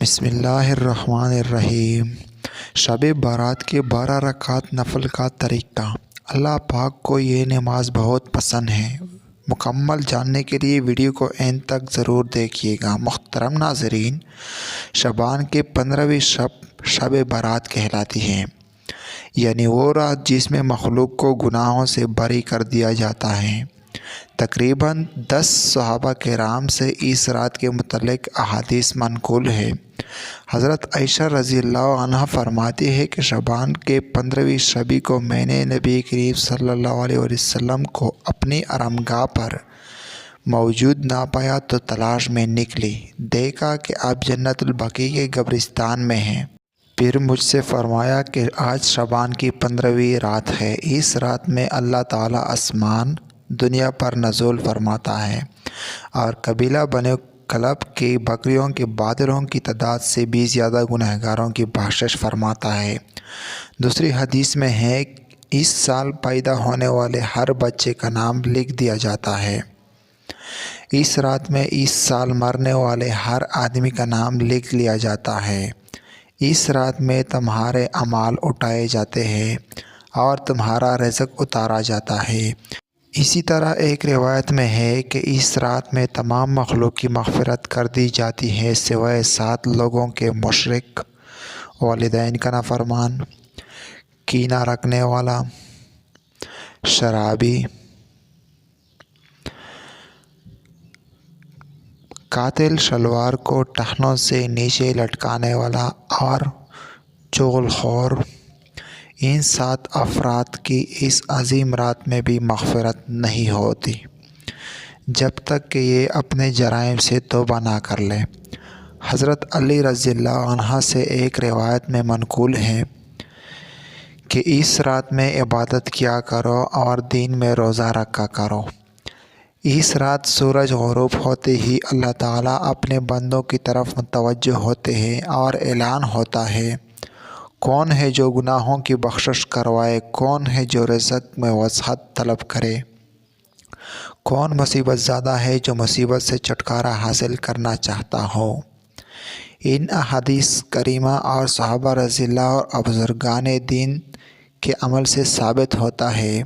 بسم اللہ الرحمن الرحیم۔ شب بارات کے 12 رکعت نفل کا طریقہ۔ اللہ پاک کو یہ نماز بہت پسند ہے۔ مکمل جاننے کے لیے ویڈیو کو اینڈ تک ضرور دیکھیے گا۔ محترم ناظرین، شعبان کے 15ویں شب بارات کہلاتی ہے، یعنی وہ رات جس میں مخلوق کو گناہوں سے بری کر دیا جاتا ہے۔ تقریباً 10 صحابہ کرام سے اس رات کے متعلق احادیث منقول ہے۔ حضرت عائشہ رضی اللہ عنہا فرماتی ہے کہ شعبان کے 15ویں شب کو میں نے نبی کریم صلی اللہ علیہ وسلم کو اپنی آرامگاہ پر موجود نہ پایا تو تلاش میں نکلی، دیکھا کہ آپ جنت البقیع کے قبرستان میں ہیں۔ پھر مجھ سے فرمایا کہ آج شعبان کی 15ویں رات ہے، اس رات میں اللہ تعالیٰ آسمان دنیا پر نزول فرماتا ہے اور قبیلہ بنو کلب کی بکریوں کے بادروں کی تعداد سے بھی زیادہ گنہگاروں کی بخشش فرماتا ہے۔ دوسری حدیث میں ہے اس سال پیدا ہونے والے ہر بچے کا نام لکھ دیا جاتا ہے۔ اس رات میں اس سال مرنے والے ہر آدمی کا نام لکھ لیا جاتا ہے۔ اس رات میں تمہارے اعمال اٹھائے جاتے ہیں اور تمہارا رزق اتارا جاتا ہے۔ اسی طرح ایک روایت میں ہے کہ اس رات میں تمام مخلوق کی مغفرت کر دی جاتی ہے سوائے 7 لوگوں کے: مشرک، والدین کا نافرمان، کینہ رکھنے والا، شرابی، قاتل، شلوار کو ٹخنوں سے نیچے لٹکانے والا اور چغل خور۔ ان 7 افراد کی اس عظیم رات میں بھی مغفرت نہیں ہوتی جب تک کہ یہ اپنے جرائم سے توبہ نہ کر لے۔ حضرت علی رضی اللہ عنہ سے ایک روایت میں منقول ہے کہ اس رات میں عبادت کیا کرو اور دن میں روزہ رکھا کرو۔ اس رات سورج غروب ہوتے ہی اللہ تعالیٰ اپنے بندوں کی طرف متوجہ ہوتے ہیں اور اعلان ہوتا ہے: کون ہے جو گناہوں کی بخشش کروائے؟ کون ہے جو رزق میں وسعت طلب کرے؟ کون مصیبت زدہ ہے جو مصیبت سے چھٹکارا حاصل کرنا چاہتا ہو؟ ان احادیث کریمہ اور صحابہ رضی اللہ اور بزرگان دین کے عمل سے ثابت ہوتا ہے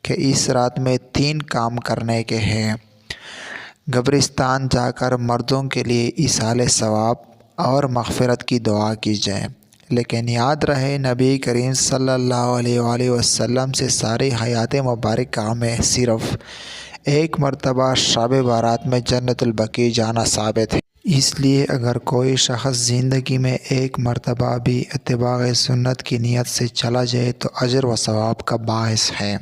کہ اس رات میں 3 کام کرنے کے ہیں: قبرستان جا کر مردوں کے لیے ایصال ثواب اور مغفرت کی دعا کی جائے، لیکن یاد رہے نبی کریم صلی اللہ علیہ وآلہ وسلم سے ساری حیات مبارکہ میں صرف ایک مرتبہ شب بارات میں جنت البقیع جانا ثابت ہے۔ اس لیے اگر کوئی شخص زندگی میں ایک مرتبہ بھی اتباع سنت کی نیت سے چلا جائے تو اجر و ثواب کا باعث ہے،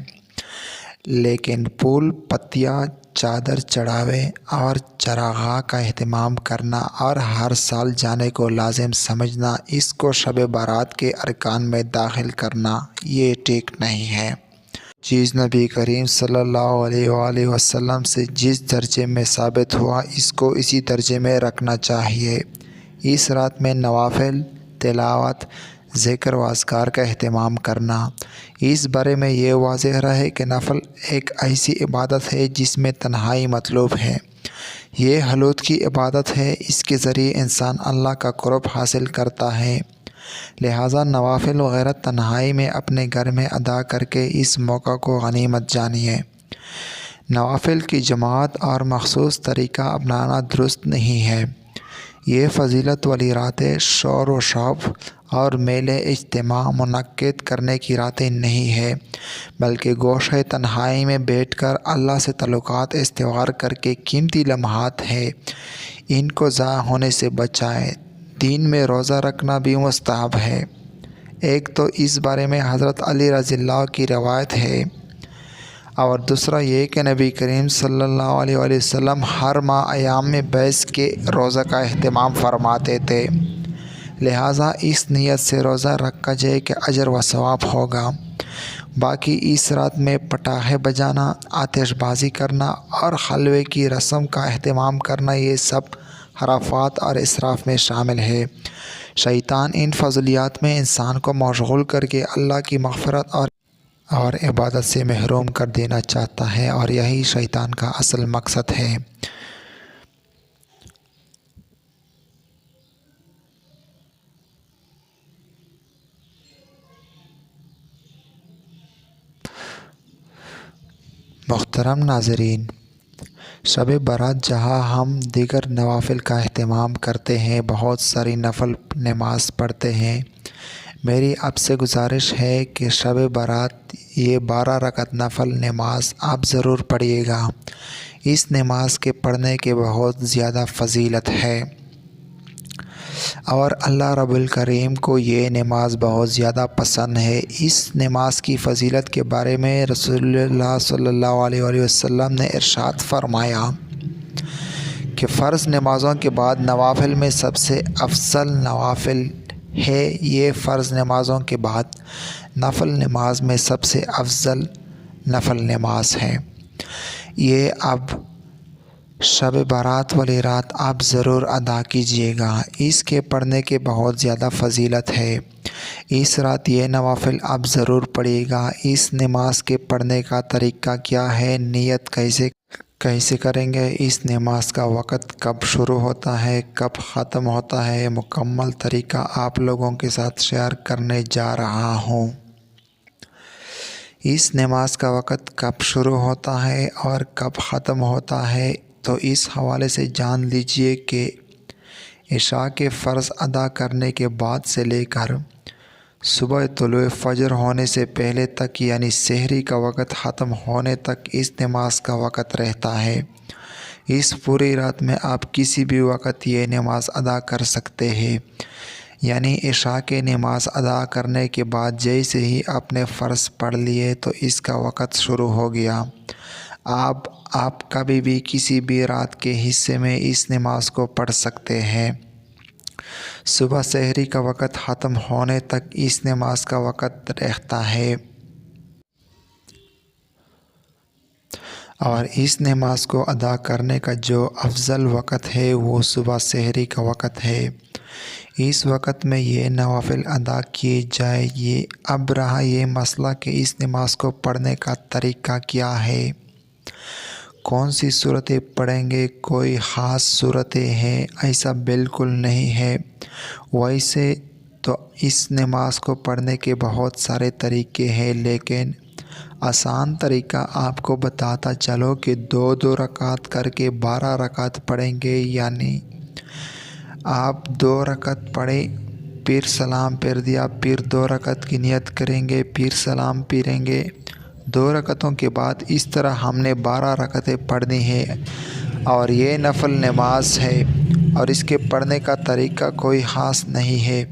لیکن پھول پتیاں، چادر چڑھاوے اور چراغاہ کا اہتمام کرنا اور ہر سال جانے کو لازم سمجھنا، اس کو شب بارات کے ارکان میں داخل کرنا، یہ ٹھیک نہیں ہے۔ چیز نبی کریم صلی اللہ علیہ وآلہ وسلم سے جس درجے میں ثابت ہوا اس کو اسی درجے میں رکھنا چاہیے۔ اس رات میں نوافل، تلاوت، ذکر و اذکار کا اہتمام کرنا۔ اس بارے میں یہ واضح رہے کہ نفل ایک ایسی عبادت ہے جس میں تنہائی مطلوب ہے۔ یہ خلوت کی عبادت ہے، اس کے ذریعے انسان اللہ کا قرب حاصل کرتا ہے، لہٰذا نوافل وغیرہ تنہائی میں اپنے گھر میں ادا کر کے اس موقع کو غنیمت جانیے۔ نوافل کی جماعت اور مخصوص طریقہ اپنانا درست نہیں ہے۔ یہ فضیلت والی راتیں شور و شوق اور میلے اجتماع منعقد کرنے کی راتیں نہیں ہے، بلکہ گوشہ تنہائی میں بیٹھ کر اللہ سے تعلقات استوار کر کے قیمتی لمحات ہے، ان کو ضائع ہونے سے بچائیں۔ دن میں روزہ رکھنا بھی مستحب ہے۔ ایک تو اس بارے میں حضرت علی رضی اللہ کی روایت ہے اور دوسرا یہ کہ نبی کریم صلی اللہ علیہ وآلہ وسلم ہر ماہ ایام بیس کے روزہ کا اہتمام فرماتے تھے، لہٰذا اس نیت سے روزہ رکھا جائے کہ اجر و ثواب ہوگا۔ باقی اس رات میں پٹاخے بجانا، آتش بازی کرنا اور حلوے کی رسم کا اہتمام کرنا، یہ سب خرافات اور اسراف میں شامل ہے۔ شیطان ان فضولیات میں انسان کو مشغول کر کے اللہ کی مغفرت اور عبادت سے محروم کر دینا چاہتا ہے، اور یہی شیطان کا اصل مقصد ہے۔ محترم ناظرین، شب برات جہاں ہم دیگر نوافل کا اہتمام کرتے ہیں، بہت ساری نفل نماز پڑھتے ہیں، میری آپ سے گزارش ہے کہ شب برات یہ 12 رکعت نفل نماز آپ ضرور پڑھیے گا۔ اس نماز کے پڑھنے کے بہت زیادہ فضیلت ہے اور اللہ رب الکریم کو یہ نماز بہت زیادہ پسند ہے۔ اس نماز کی فضیلت کے بارے میں رسول اللہ صلی اللہ علیہ وآلہ وسلم نے ارشاد فرمایا کہ فرض نمازوں کے بعد نوافل میں سب سے افضل نوافل ہے۔ یہ فرض نمازوں کے بعد نفل نماز میں سب سے افضل نفل نماز ہے۔ یہ اب شب برات والی رات آپ ضرور ادا کیجیے گا۔ اس کے پڑھنے کے بہت زیادہ فضیلت ہے۔ اس رات یہ نوافل آپ ضرور پڑھیے گا۔ اس نماز کے پڑھنے کا طریقہ کیا ہے، نیت کیسے کریں گے، اس نماز کا وقت کب شروع ہوتا ہے، کب ختم ہوتا ہے، مکمل طریقہ آپ لوگوں کے ساتھ شیئر کرنے جا رہا ہوں۔ اس نماز کا وقت کب شروع ہوتا ہے اور کب ختم ہوتا ہے تو اس حوالے سے جان لیجئے کہ عشاء کے فرض ادا کرنے کے بعد سے لے کر صبح طلوع فجر ہونے سے پہلے تک، یعنی سحری کا وقت ختم ہونے تک اس نماز کا وقت رہتا ہے۔ اس پوری رات میں آپ کسی بھی وقت یہ نماز ادا کر سکتے ہیں، یعنی عشاء کے نماز ادا کرنے کے بعد جیسے ہی آپ نے فرض پڑھ لیے تو اس کا وقت شروع ہو گیا۔ آپ کبھی بھی کسی بھی رات کے حصے میں اس نماز کو پڑھ سکتے ہیں۔ صبح سحری کا وقت ختم ہونے تک اس نماز کا وقت رہتا ہے اور اس نماز کو ادا کرنے کا جو افضل وقت ہے وہ صبح سحری کا وقت ہے۔ اس وقت میں یہ نوافل ادا کیے جائے۔ یہ اب رہا یہ مسئلہ کہ اس نماز کو پڑھنے کا طریقہ کیا ہے، کون سی صورتیں پڑھیں گے، کوئی خاص صورتیں ہیں، ایسا بالکل نہیں ہے۔ ویسے تو اس نماز کو پڑھنے کے بہت سارے طریقے ہیں، لیکن آسان طریقہ آپ کو بتاتا چلو کہ 2 رکعت کر کے 12 رکعت پڑھیں گے، یعنی آپ 2 رکعت پڑھے، پھر سلام پھیر دیا، پھر 2 رکعت کی نیت کریں گے، پھر سلام پھیریں گے۔ 2 رکعتوں کے بعد اس طرح ہم نے 12 رکعتیں پڑھنی ہے اور یہ نفل نماز ہے اور اس کے پڑھنے کا طریقہ کوئی خاص نہیں ہے۔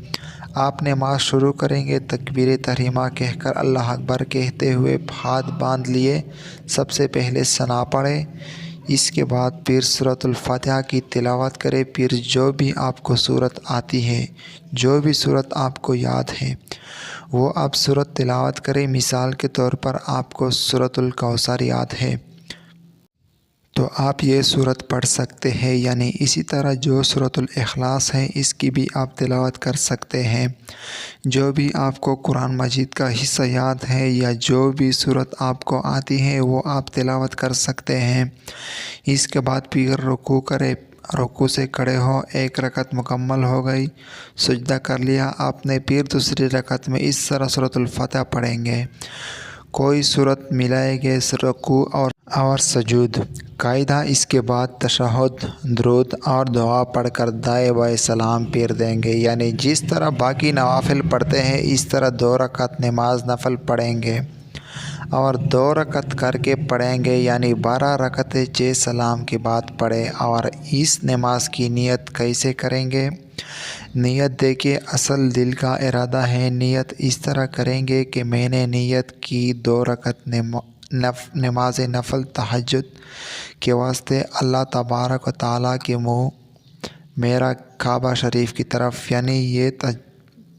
آپ نماز شروع کریں گے، تکبیر تحریمہ کہہ کر اللہ اکبر کہتے ہوئے ہاتھ باندھ لیے، سب سے پہلے ثنا پڑھے، اس کے بعد پھر سورۃ الفاتحہ کی تلاوت کرے، پھر جو بھی آپ کو سورت آتی ہے، جو بھی سورت آپ کو یاد ہے وہ آپ سورت تلاوت کریں۔ مثال کے طور پر آپ کو سورۃ الکوثر یاد ہے تو آپ یہ سورت پڑھ سکتے ہیں، یعنی اسی طرح جو سورۃ الاخلاص ہے اس کی بھی آپ تلاوت کر سکتے ہیں۔ جو بھی آپ کو قرآن مجید کا حصہ یاد ہے یا جو بھی سورت آپ کو آتی ہے وہ آپ تلاوت کر سکتے ہیں۔ اس کے بعد پھر رکوع کرے، رکوع سے کھڑے ہو، 1 رکعت مکمل ہو گئی، سجدہ کر لیا آپ نے، پھر دوسری رکعت میں اس طرح سورۃ الفاتحہ پڑھیں گے، کوئی صورت ملائے گے، رکوع اور سجود قاعدہ۔ اس کے بعد تشہد، درود اور دعا پڑھ کر دائیں بائیں سلام پھیر دیں گے، یعنی جس طرح باقی نوافل پڑھتے ہیں اس طرح 2 رکعت نماز نفل پڑھیں گے اور 2 رکعت کر کے پڑھیں گے، یعنی 12 رکعتیں 6 سلام کے بعد پڑھیں۔ اور اس نماز کی نیت کیسے کریں گے؟ نیت دیکھیے، اصل دل کا ارادہ ہے۔ نیت اس طرح کریں گے کہ میں نے نیت کی 2 رکعت نماز نفل تہجد کے واسطے اللہ تبارک و تعالیٰ کے منہ میرا کعبہ شریف کی طرف، یعنی یہ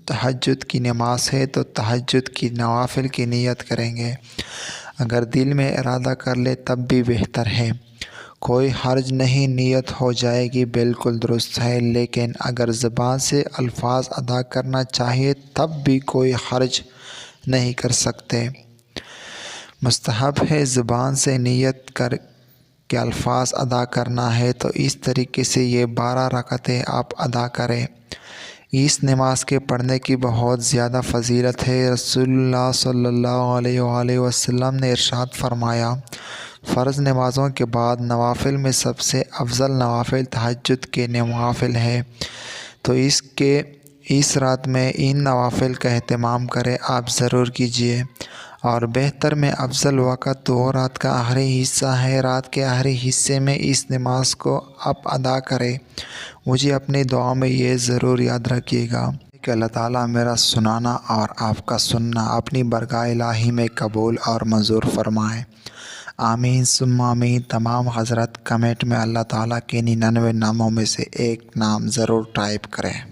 تہجد کی نماز ہے تو تہجد کی نوافل کی نیت کریں گے۔ اگر دل میں ارادہ کر لے تب بھی بہتر ہے، کوئی حرج نہیں، نیت ہو جائے گی، بالکل درست ہے۔ لیکن اگر زبان سے الفاظ ادا کرنا چاہیے تب بھی کوئی حرج نہیں کر سکتے، مستحب ہے زبان سے نیت کر کے الفاظ ادا کرنا ہے۔ تو اس طریقے سے یہ 12 رکعتیں آپ ادا کریں۔ اس نماز کے پڑھنے کی بہت زیادہ فضیلت ہے۔ رسول اللہ صلی اللہ علیہ وآلہ وسلم نے ارشاد فرمایا، فرض نمازوں کے بعد نوافل میں سب سے افضل نوافل تہجد کے نوافل ہے، تو اس رات میں ان نوافل کا اہتمام کریں آپ ضرور کیجیے۔ اور بہتر میں افضل وقت وہ رات کا آخری حصہ ہے۔ رات کے آخری حصے میں اس نماز کو آپ ادا کریں۔ مجھے اپنی دعاؤں میں یہ ضرور یاد رکھیے گا کہ اللہ تعالیٰ میرا سنانا اور آپ کا سننا اپنی برگاہ الہی میں قبول اور منظور فرمائے، آمین ثم آمین۔ تمام حضرات کمنٹ میں اللہ تعالیٰ کے 99 ناموں میں سے ایک نام ضرور ٹائپ کریں۔